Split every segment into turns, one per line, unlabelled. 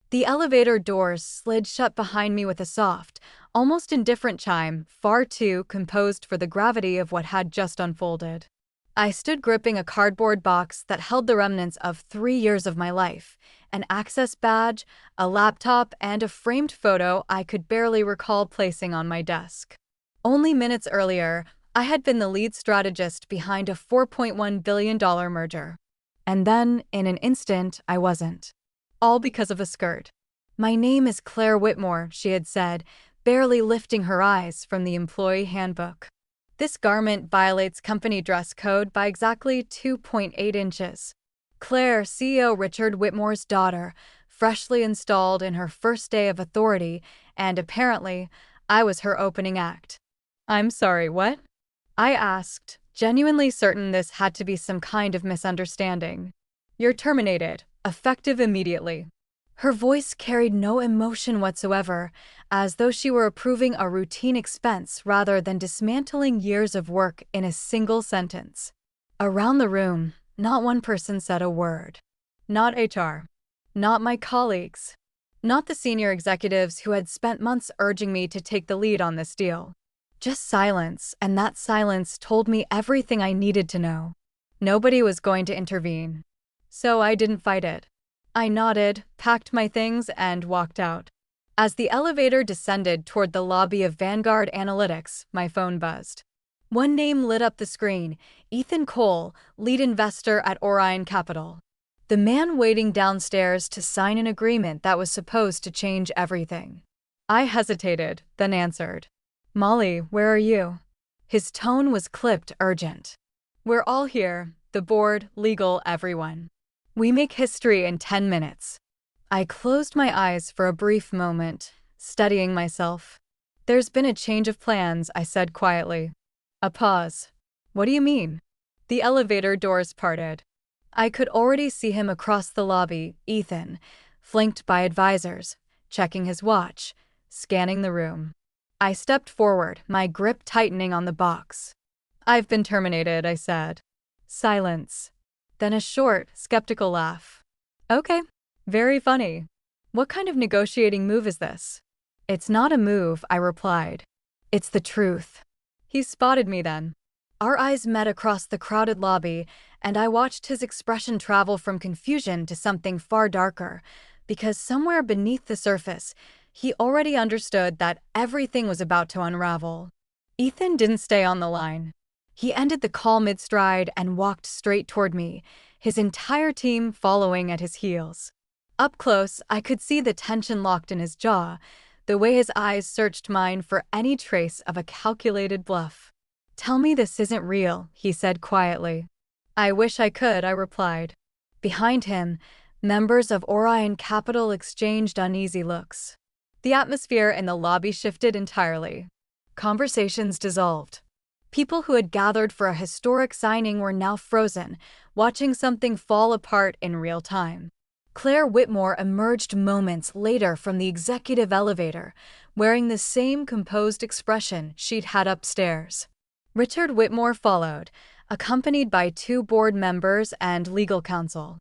The elevator doors slid shut behind me with a soft, almost indifferent chime, far too composed for the gravity of what had just unfolded. I stood gripping a cardboard box that held the remnants of 3 years of my life, an access badge, a laptop, and a framed photo I could barely recall placing on my desk. Only minutes earlier, I had been the lead strategist behind a $4.1 billion merger. And then, in an instant, I wasn't. All because of a skirt. "My name is Claire Whitmore," she had said, barely lifting her eyes from the employee handbook. "This garment violates company dress code by exactly 2.8 inches. Claire, CEO Richard Whitmore's daughter, freshly installed in her first day of authority, and apparently, I was her opening act." "I'm sorry, what?" I asked, genuinely certain this had to be some kind of misunderstanding. "You're terminated, effective immediately." Her voice carried no emotion whatsoever, as though she were approving a routine expense rather than dismantling years of work in a single sentence. Around the room, not one person said a word. Not HR. Not my colleagues. Not the senior executives who had spent months urging me to take the lead on this deal. Just silence, and that silence told me everything I needed to know. Nobody was going to intervene. So I didn't fight it. I nodded, packed my things, and walked out. As the elevator descended toward the lobby of Vanguard Analytics, my phone buzzed. One name lit up the screen: Ethan Cole, lead investor at Orion Capital. The man waiting downstairs to sign an agreement that was supposed to change everything. I hesitated, then answered. "Molly, where are you?" His tone was clipped urgent. "We're all here, the board, legal, everyone. We make history in 10 minutes. I closed my eyes for a brief moment, steadying myself. "There's been a change of plans," I said quietly. A pause. "What do you mean?" The elevator doors parted. I could already see him across the lobby, Ethan, flanked by advisors, checking his watch, scanning the room. I stepped forward, my grip tightening on the box. "I've been terminated," I said. Silence. Then a short, skeptical laugh. "Okay. Very funny. What kind of negotiating move is this?" "It's not a move," I replied. "It's the truth." He spotted me then. Our eyes met across the crowded lobby, and I watched his expression travel from confusion to something far darker, because somewhere beneath the surface, he already understood that everything was about to unravel. Ethan didn't stay on the line. He ended the call mid-stride and walked straight toward me, his entire team following at his heels. Up close, I could see the tension locked in his jaw, the way his eyes searched mine for any trace of a calculated bluff. "Tell me this isn't real," he said quietly. "I wish I could," I replied. Behind him, members of Orion Capital exchanged uneasy looks. The atmosphere in the lobby shifted entirely. Conversations dissolved. People who had gathered for a historic signing were now frozen, watching something fall apart in real time. Claire Whitmore emerged moments later from the executive elevator, wearing the same composed expression she'd had upstairs. Richard Whitmore followed, accompanied by 2 board members and legal counsel.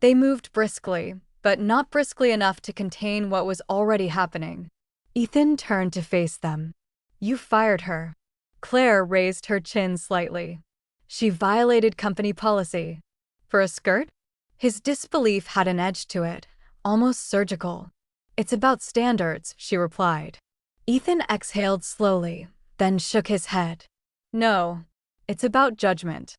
They moved briskly, but not briskly enough to contain what was already happening. Ethan turned to face them. "You fired her." Claire raised her chin slightly. "She violated company policy." "For a skirt?" His disbelief had an edge to it, almost surgical. "It's about standards," she replied. Ethan exhaled slowly, then shook his head. "No, it's about judgment.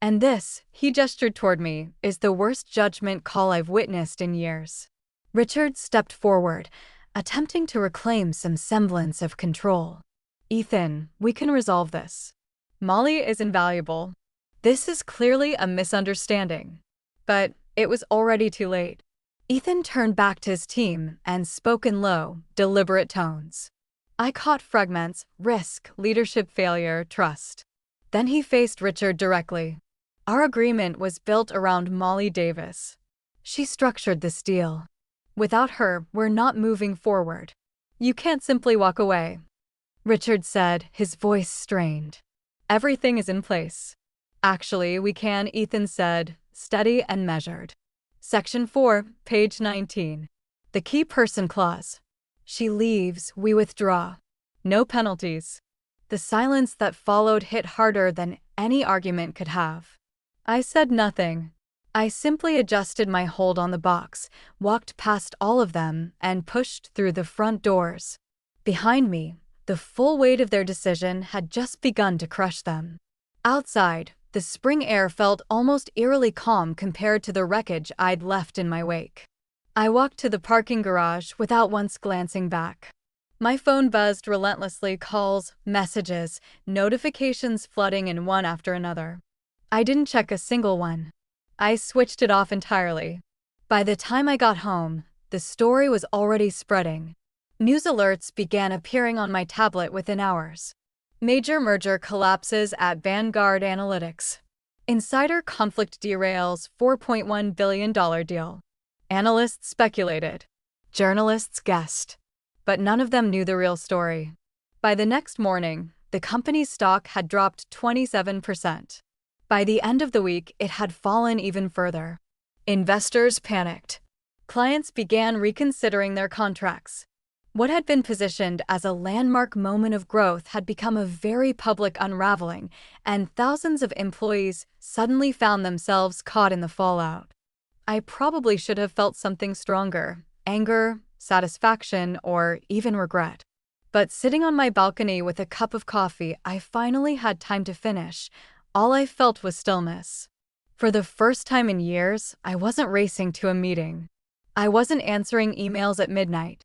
And this," he gestured toward me, "is the worst judgment call I've witnessed in years." Richard stepped forward, attempting to reclaim some semblance of control. "Ethan, we can resolve this. Molly is invaluable. This is clearly a misunderstanding." But it was already too late. Ethan turned back to his team and spoke in low, deliberate tones. I caught fragments: risk, leadership failure, trust. Then he faced Richard directly. "Our agreement was built around Molly Davis. She structured this deal. Without her, we're not moving forward. You can't simply walk away." Richard said, his voice strained. "Everything is in place." "Actually, we can," Ethan said, steady and measured. Section 4, page 19. The key person clause. She leaves, we withdraw. No penalties. The silence that followed hit harder than any argument could have. I said nothing. I simply adjusted my hold on the box, walked past all of them, and pushed through the front doors. Behind me, the full weight of their decision had just begun to crush them. Outside, the spring air felt almost eerily calm compared to the wreckage I'd left in my wake. I walked to the parking garage without once glancing back. My phone buzzed relentlessly, calls, messages, notifications flooding in one after another. I didn't check a single one. I switched it off entirely. By the time I got home, the story was already spreading. News alerts began appearing on my tablet within hours. Major merger collapses at Vanguard Analytics. Insider conflict derails $4.1 billion deal. Analysts speculated. Journalists guessed. But none of them knew the real story. By the next morning, the company's stock had dropped 27%. By the end of the week, it had fallen even further. Investors panicked. Clients began reconsidering their contracts. What had been positioned as a landmark moment of growth had become a very public unraveling, and thousands of employees suddenly found themselves caught in the fallout. I probably should have felt something stronger: anger, satisfaction, or even regret. But sitting on my balcony with a cup of coffee, I finally had time to finish. All I felt was stillness. For the first time in years, I wasn't racing to a meeting. I wasn't answering emails at midnight.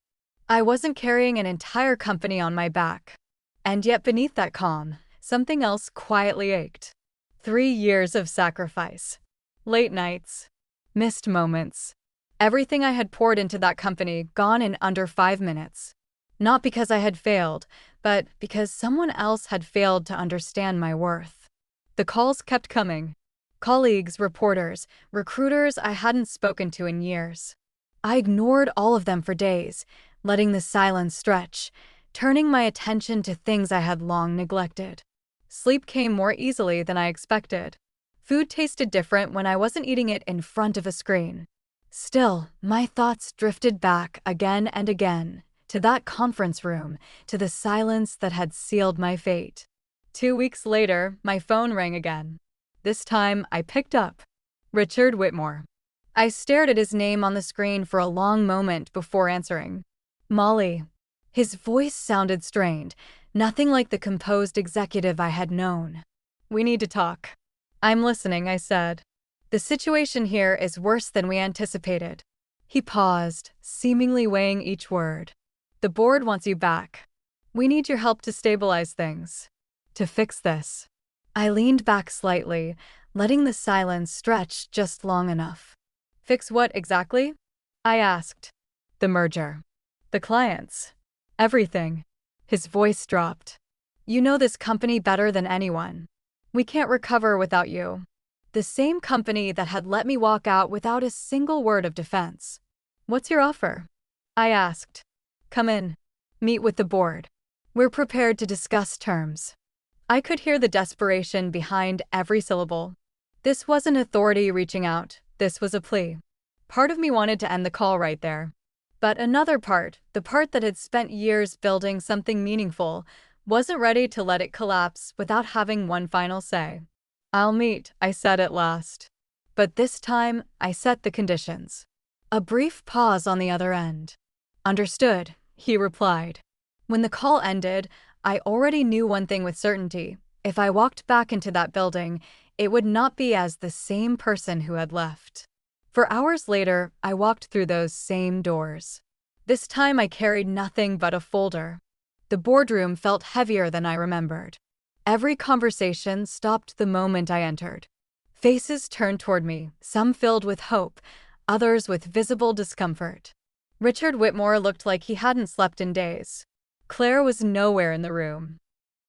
I wasn't carrying an entire company on my back. And yet beneath that calm, something else quietly ached. 3 years of sacrifice. Late nights. Missed moments. Everything I had poured into that company gone in under 5 minutes. Not because I had failed, but because someone else had failed to understand my worth. The calls kept coming. Colleagues, reporters, recruiters I hadn't spoken to in years. I ignored all of them for days, letting the silence stretch, turning my attention to things I had long neglected. Sleep came more easily than I expected. Food tasted different when I wasn't eating it in front of a screen. Still, my thoughts drifted back again and again, to that conference room, to the silence that had sealed my fate. 2 weeks later, my phone rang again. This time, I picked up. Richard Whitmore. I stared at his name on the screen for a long moment before answering. Molly. His voice sounded strained, nothing like the composed executive I had known. We need to talk. I'm listening, I said. The situation here is worse than we anticipated. He paused, seemingly weighing each word. The board wants you back. We need your help to stabilize things. To fix this. I leaned back slightly, letting the silence stretch just long enough. Fix what exactly? I asked. The merger. The clients. Everything. His voice dropped. You know this company better than anyone. We can't recover without you. The same company that had let me walk out without a single word of defense. What's your offer? I asked. Come in. Meet with the board. We're prepared to discuss terms. I could hear the desperation behind every syllable. This wasn't authority reaching out. This was a plea. Part of me wanted to end the call right there. But another part, the part that had spent years building something meaningful, wasn't ready to let it collapse without having one final say. I'll meet, I said at last. But this time, I set the conditions. A brief pause on the other end. Understood, he replied. When the call ended, I already knew one thing with certainty. If I walked back into that building, it would not be as the same person who had left. For hours later, I walked through those same doors. This time I carried nothing but a folder. The boardroom felt heavier than I remembered. Every conversation stopped the moment I entered. Faces turned toward me, some filled with hope, others with visible discomfort. Richard Whitmore looked like he hadn't slept in days. Claire was nowhere in the room.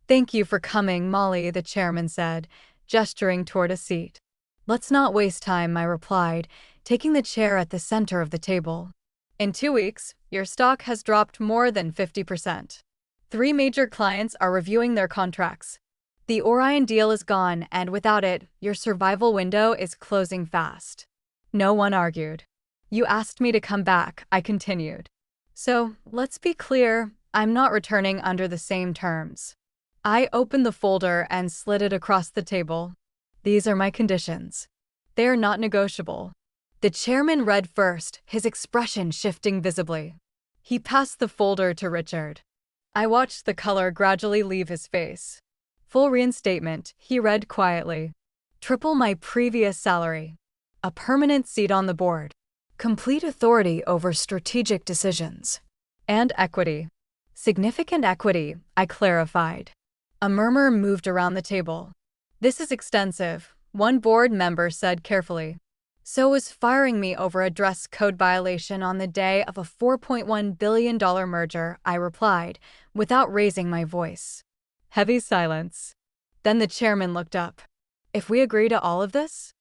Thank you for coming, Molly, the chairman said, gesturing toward a seat. Let's not waste time, I replied, taking the chair at the center of the table. In 2 weeks, your stock has dropped more than 50%. 3 major clients are reviewing their contracts. The Orion deal is gone, and without it, your survival window is closing fast. No one argued. You asked me to come back, I continued. So, let's be clear, I'm not returning under the same terms. I opened the folder and slid it across the table. These are my conditions. They are not negotiable. The chairman read first, his expression shifting visibly. He passed the folder to Richard. I watched the color gradually leave his face. Full reinstatement, he read quietly. Triple my previous salary. A permanent seat on the board. Complete authority over strategic decisions. And equity. Significant equity, I clarified. A murmur moved around the table. This is extensive, one board member said carefully. So is firing me over a dress code violation on the day of a $4.1 billion merger, I replied, without raising my voice. Heavy silence. Then the chairman looked up. If we agree to all of this?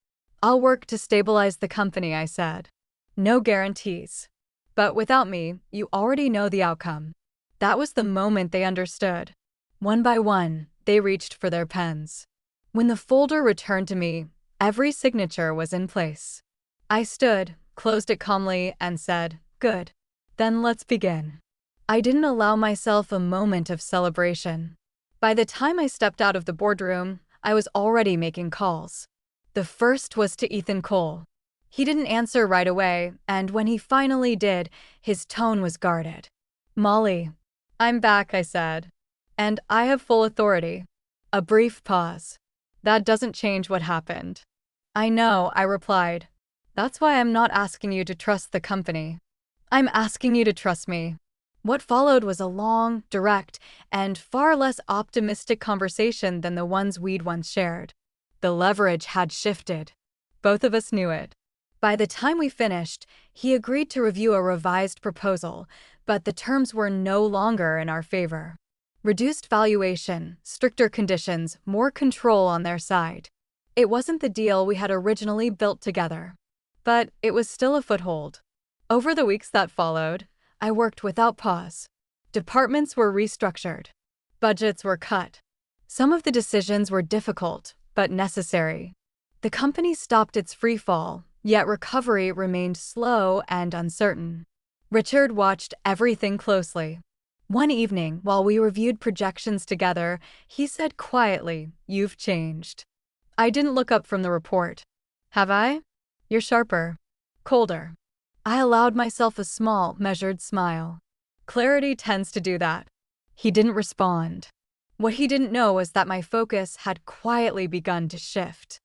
I'll work to stabilize the company, I said. No guarantees. But without me, you already know the outcome. That was the moment they understood. One by one, they reached for their pens. When the folder returned to me, every signature was in place. I stood, closed it calmly, and said, Good. Then let's begin. I didn't allow myself a moment of celebration. By the time I stepped out of the boardroom, I was already making calls. The first was to Ethan Cole. He didn't answer right away, and when he finally did, his tone was guarded. Molly. I'm back, I said. And I have full authority. A brief pause. That doesn't change what happened. I know, I replied. That's why I'm not asking you to trust the company. I'm asking you to trust me. What followed was a long, direct, and far less optimistic conversation than the ones we'd once shared. The leverage had shifted. Both of us knew it. By the time we finished, he agreed to review a revised proposal, but the terms were no longer in our favor. Reduced valuation, stricter conditions, more control on their side. It wasn't the deal we had originally built together. But it was still a foothold. Over the weeks that followed, I worked without pause. Departments were restructured. Budgets were cut. Some of the decisions were difficult, but necessary. The company stopped its free fall, yet recovery remained slow and uncertain. Richard watched everything closely. One evening, while we reviewed projections together, he said quietly, You've changed. I didn't look up from the report. Have I? You're sharper. Colder. I allowed myself a small, measured smile. Clarity tends to do that. He didn't respond. What he didn't know was that my focus had quietly begun to shift.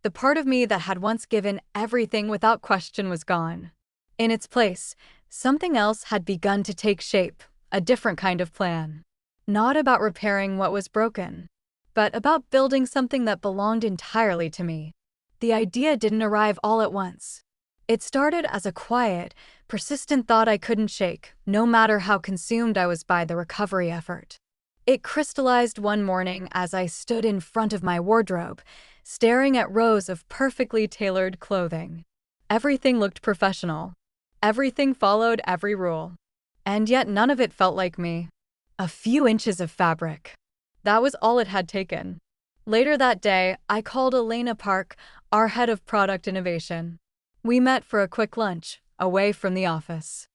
The part of me that had once given everything without question was gone. In its place, something else had begun to take shape. A different kind of plan. Not about repairing what was broken, but about building something that belonged entirely to me. The idea didn't arrive all at once. It started as a quiet, persistent thought I couldn't shake, no matter how consumed I was by the recovery effort. It crystallized one morning as I stood in front of my wardrobe, staring at rows of perfectly tailored clothing. Everything looked professional. Everything followed every rule. And yet none of it felt like me. A few inches of fabric. That was all it had taken. Later that day, I called Elena Park, our head of product innovation. We met for a quick lunch, away from the office.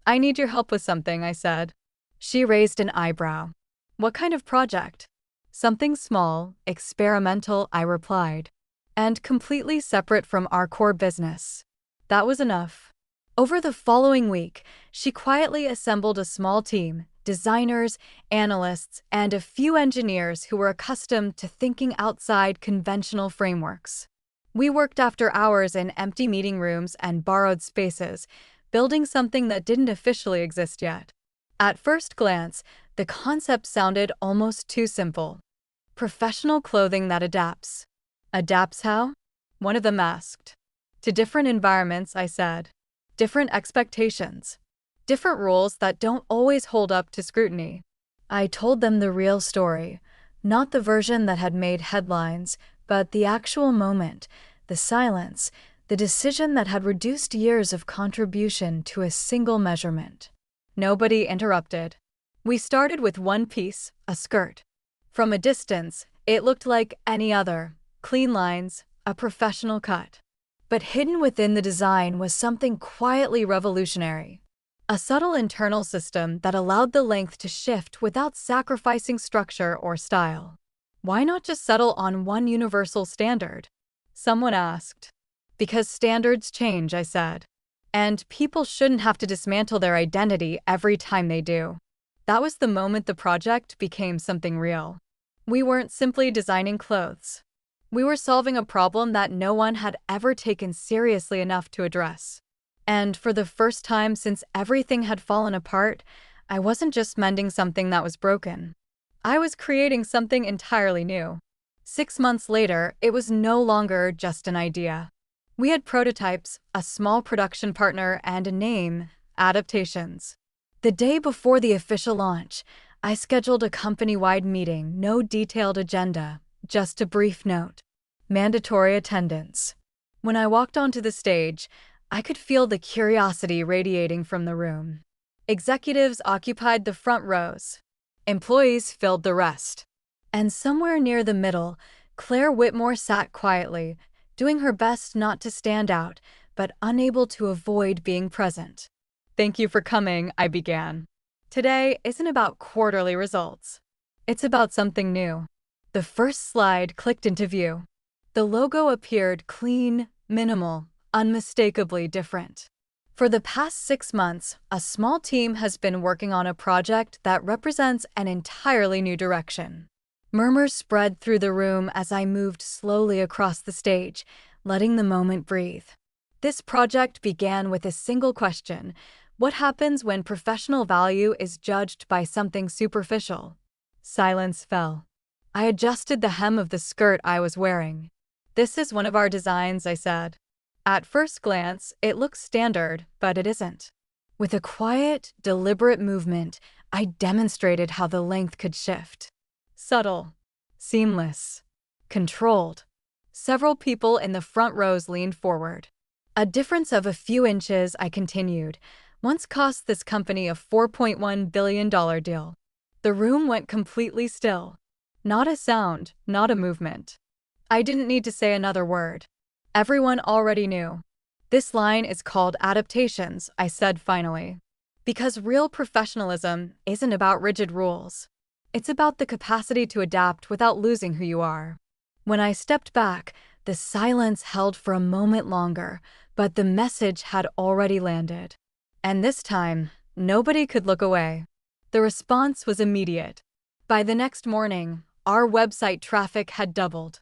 I need your help with something, I said. She raised an eyebrow. What kind of project? Something small, experimental, I replied. And completely separate from our core business. That was enough. Over the following week, she quietly assembled a small team, designers, analysts, and a few engineers who were accustomed to thinking outside conventional frameworks. We worked after hours in empty meeting rooms and borrowed spaces, building something that didn't officially exist yet. At first glance, the concept sounded almost too simple. Professional clothing that adapts. Adapts how? One of them asked. To different environments, I said. Different expectations. Different rules that don't always hold up to scrutiny. I told them the real story, not the version that had made headlines, but the actual moment, the silence, the decision that had reduced years of contribution to a single measurement. Nobody interrupted. We started with one piece, a skirt. From a distance, it looked like any other, clean lines, a professional cut. But hidden within the design was something quietly revolutionary. A subtle internal system that allowed the length to shift without sacrificing structure or style. Why not just settle on one universal standard? Someone asked. Because standards change, I said. And people shouldn't have to dismantle their identity every time they do. That was the moment the project became something real. We weren't simply designing clothes. We were solving a problem that no one had ever taken seriously enough to address. And for the first time since everything had fallen apart, I wasn't just mending something that was broken. I was creating something entirely new. 6 months later, it was no longer just an idea. We had prototypes, a small production partner, and a name: Adaptations. The day before the official launch, I scheduled a company-wide meeting, no detailed agenda, just a brief note. Mandatory attendance. When I walked onto the stage, I could feel the curiosity radiating from the room. Executives occupied the front rows. Employees filled the rest. And somewhere near the middle, Claire Whitmore sat quietly, doing her best not to stand out, but unable to avoid being present. "Thank you for coming," I began. "Today isn't about quarterly results. It's about something new." The first slide clicked into view. The logo appeared clean, minimal, unmistakably different. For the past 6 months, a small team has been working on a project that represents an entirely new direction. Murmurs spread through the room as I moved slowly across the stage, letting the moment breathe. This project began with a single question: what happens when professional value is judged by something superficial? Silence fell. I adjusted the hem of the skirt I was wearing. "This is one of our designs," I said. At first glance, it looks standard, but it isn't. With a quiet, deliberate movement, I demonstrated how the length could shift. Subtle, seamless, controlled. Several people in the front rows leaned forward. "A difference of a few inches," I continued, "once cost this company a $4.1 billion deal." The room went completely still. Not a sound, not a movement. I didn't need to say another word. Everyone already knew. "This line is called Adaptations," I said finally. "Because real professionalism isn't about rigid rules. It's about the capacity to adapt without losing who you are." When I stepped back, the silence held for a moment longer, but the message had already landed. And this time, nobody could look away. The response was immediate. By the next morning, our website traffic had doubled.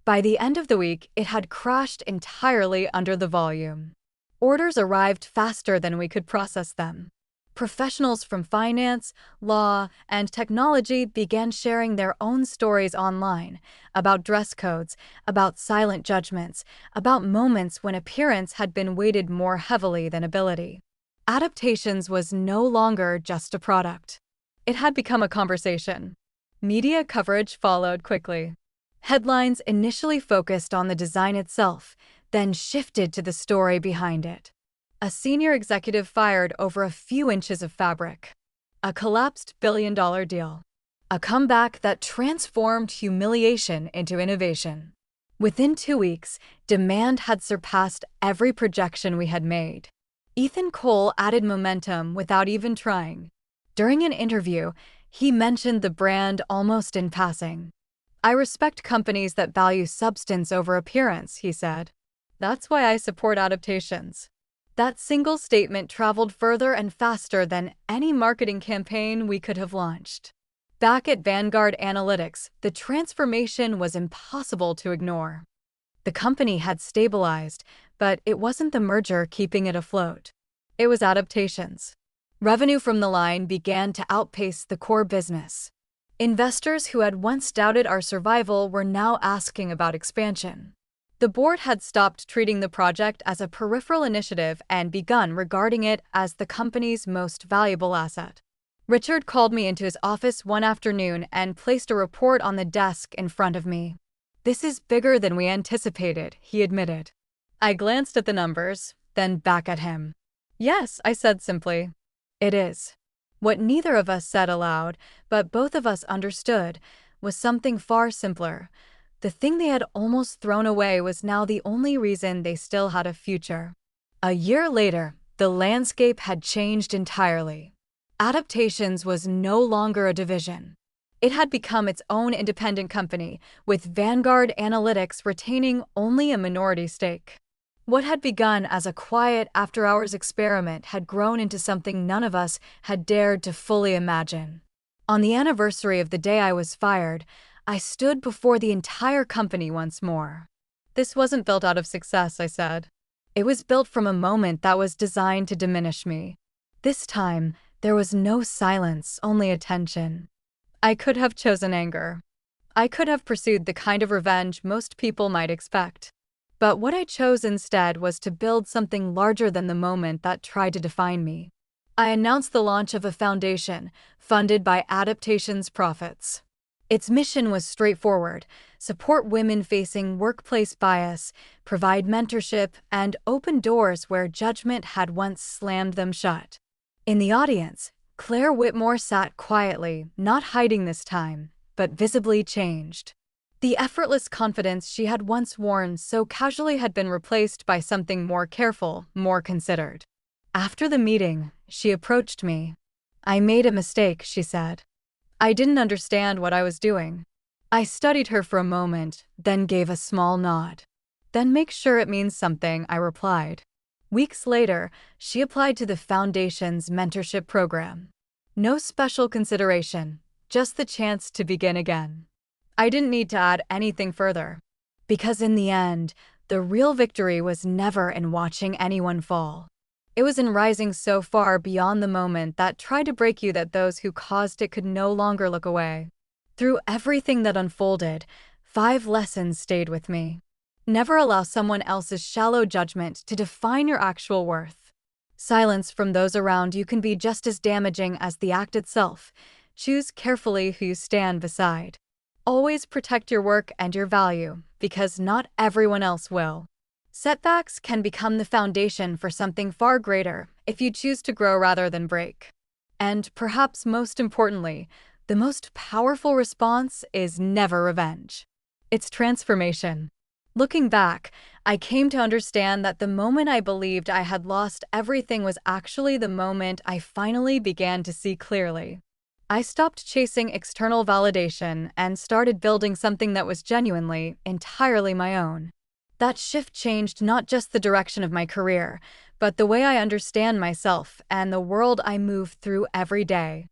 By the end of the week, it had crashed entirely under the volume. Orders arrived faster than we could process them. Professionals from finance, law, and technology began sharing their own stories online about dress codes, about silent judgments, about moments when appearance had been weighted more heavily than ability. Adaptations was no longer just a product. It had become a conversation. Media coverage followed quickly. Headlines initially focused on the design itself, then shifted to the story behind it. A senior executive fired over a few inches of fabric. A collapsed billion-dollar deal. A comeback that transformed humiliation into innovation. Within 2 weeks, demand had surpassed every projection we had made. Ethan Cole added momentum without even trying. During an interview, he mentioned the brand almost in passing. "I respect companies that value substance over appearance," he said. "That's why I support Adaptations." That single statement traveled further and faster than any marketing campaign we could have launched. Back at Vanguard Analytics, the transformation was impossible to ignore. The company had stabilized, but it wasn't the merger keeping it afloat. It was Adaptations. Revenue from the line began to outpace the core business. Investors who had once doubted our survival were now asking about expansion. The board had stopped treating the project as a peripheral initiative and begun regarding it as the company's most valuable asset. Richard called me into his office one afternoon and placed a report on the desk in front of me. "This is bigger than we anticipated," he admitted. I glanced at the numbers, then back at him. "Yes," I said simply. "It is." What neither of us said aloud, but both of us understood, was something far simpler. The thing they had almost thrown away was now the only reason they still had a future. A year later, the landscape had changed entirely. Adaptations was no longer a division. It had become its own independent company, with Vanguard Analytics retaining only a minority stake. What had begun as a quiet after-hours experiment had grown into something none of us had dared to fully imagine. On the anniversary of the day I was fired, I stood before the entire company once more. "This wasn't built out of success," I said. "It was built from a moment that was designed to diminish me." This time, there was no silence, only attention. I could have chosen anger. I could have pursued the kind of revenge most people might expect. But what I chose instead was to build something larger than the moment that tried to define me. I announced the launch of a foundation, funded by Adaptation's profits. Its mission was straightforward: support women facing workplace bias, provide mentorship, and open doors where judgment had once slammed them shut. In the audience, Claire Whitmore sat quietly, not hiding this time, but visibly changed. The effortless confidence she had once worn so casually had been replaced by something more careful, more considered. After the meeting, she approached me. "I made a mistake," she said. "I didn't understand what I was doing." I studied her for a moment, then gave a small nod. "Then make sure it means something," I replied. Weeks later, she applied to the Foundation's mentorship program. No special consideration, just the chance to begin again. I didn't need to add anything further. Because in the end, the real victory was never in watching anyone fall. It was in rising so far beyond the moment that tried to break you that those who caused it could no longer look away. Through everything that unfolded, 5 lessons stayed with me. Never allow someone else's shallow judgment to define your actual worth. Silence from those around you can be just as damaging as the act itself. Choose carefully who you stand beside. Always protect your work and your value, because not everyone else will. Setbacks can become the foundation for something far greater if you choose to grow rather than break. And perhaps most importantly, the most powerful response is never revenge. It's transformation. Looking back, I came to understand that the moment I believed I had lost everything was actually the moment I finally began to see clearly. I stopped chasing external validation and started building something that was genuinely, entirely my own. That shift changed not just the direction of my career, but the way I understand myself and the world I move through every day.